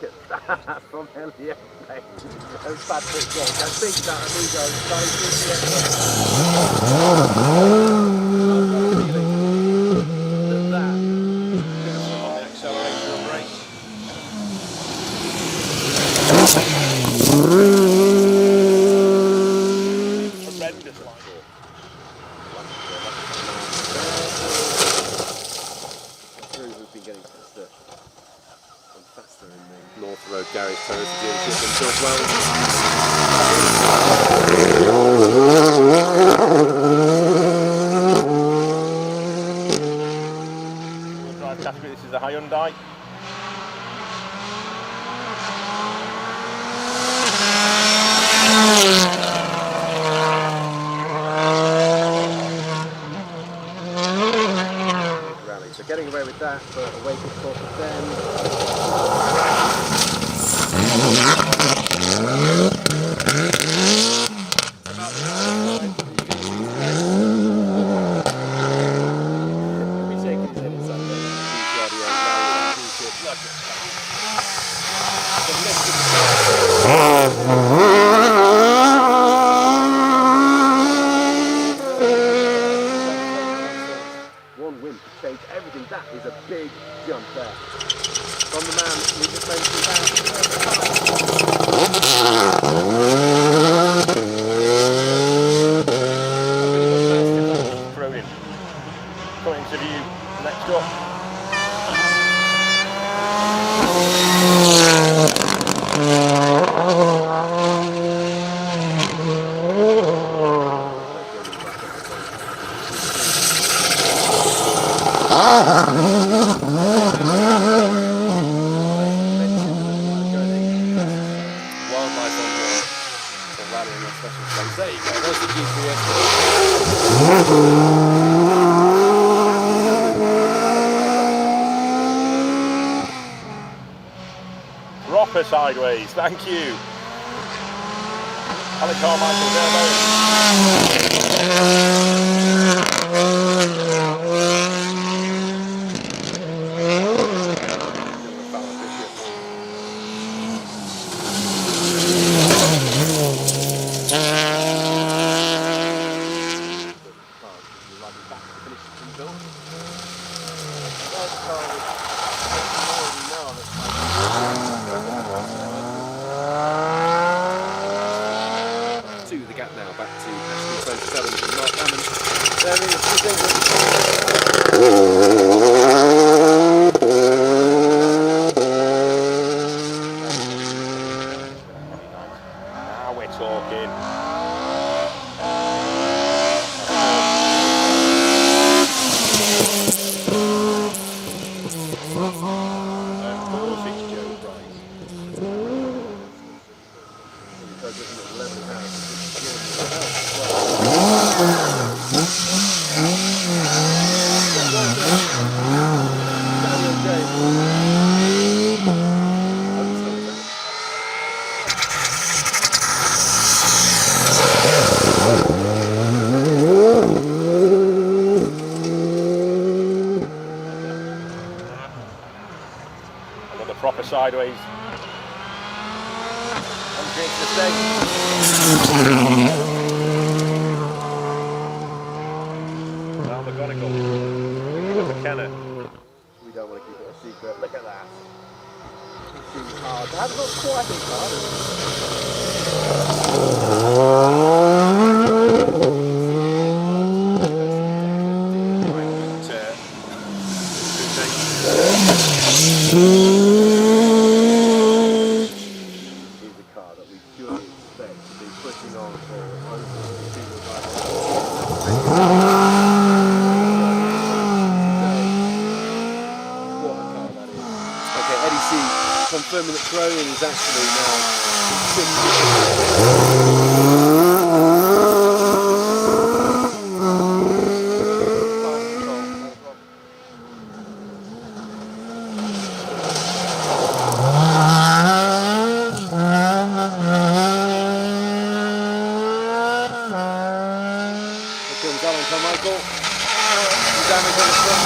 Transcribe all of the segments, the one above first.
Look at that from Elliot. That's Patrick Rock. I think that amigo is very that on the accelerator and brake. Horrendous line. We've been getting faster and faster in the North Road Garage Toyota dealership until Drive category, this is a Hyundai. rally. So getting away with that, but away from course of them. One win to change everything. That is a big jump there. From the man we just mentioned Brilliant. Coming to view next up. wildlife on board for rallying on special planes. There you go, there's the GPS. Proper sideways, thank you. Alec Carmichael there. To the gap now, back to Ashley 27 and Mark Hammond. There is Now we're talking. Another proper sideways. Entry into the stage. Down the Gonical. McKenna. we don't want to keep it a secret. Look at that. It's hard. It hasn't got quite as hard. He's a car that we should expect to be pushing on for over what a car that is. Okay, Eddie C confirming that Cronin is actually now Michael, damage on the front.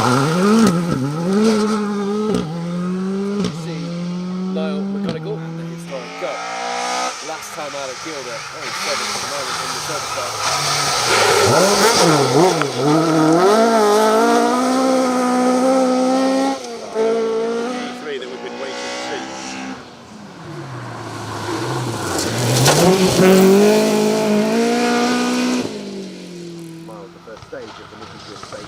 See Niall McGonigal at the historic Cup. Last time out at Gilder, only 7th at the moment in the service car. Three that we've been waiting to see. Miles, the first stage of the Nicky Grist stage.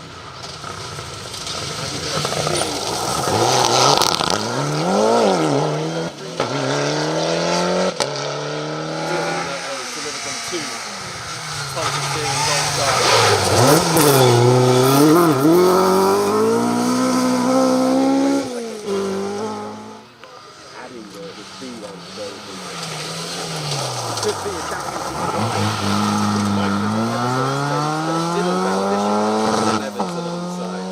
Adding the speed on those could be a damage still allow Everton on the side.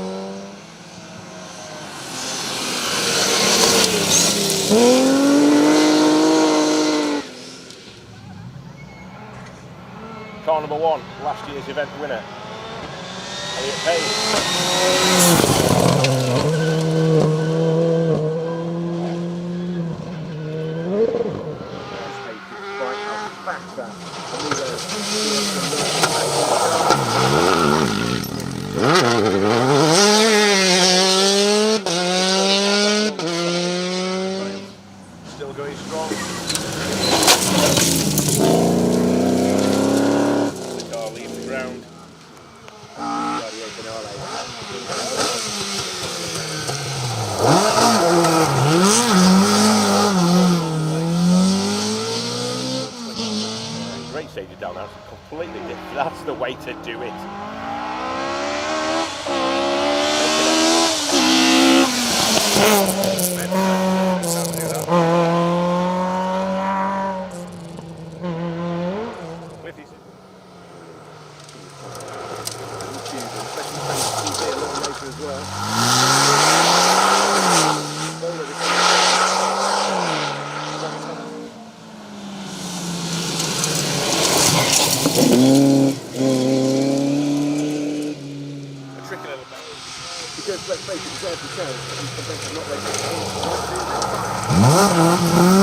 Car number 1, last year's event winner. Elliot Payne. Still going strong. The car leaves the ground. Great stage down there, it's completely different. That's the way to do it. Because let's face it, there's every chance that he's not ready to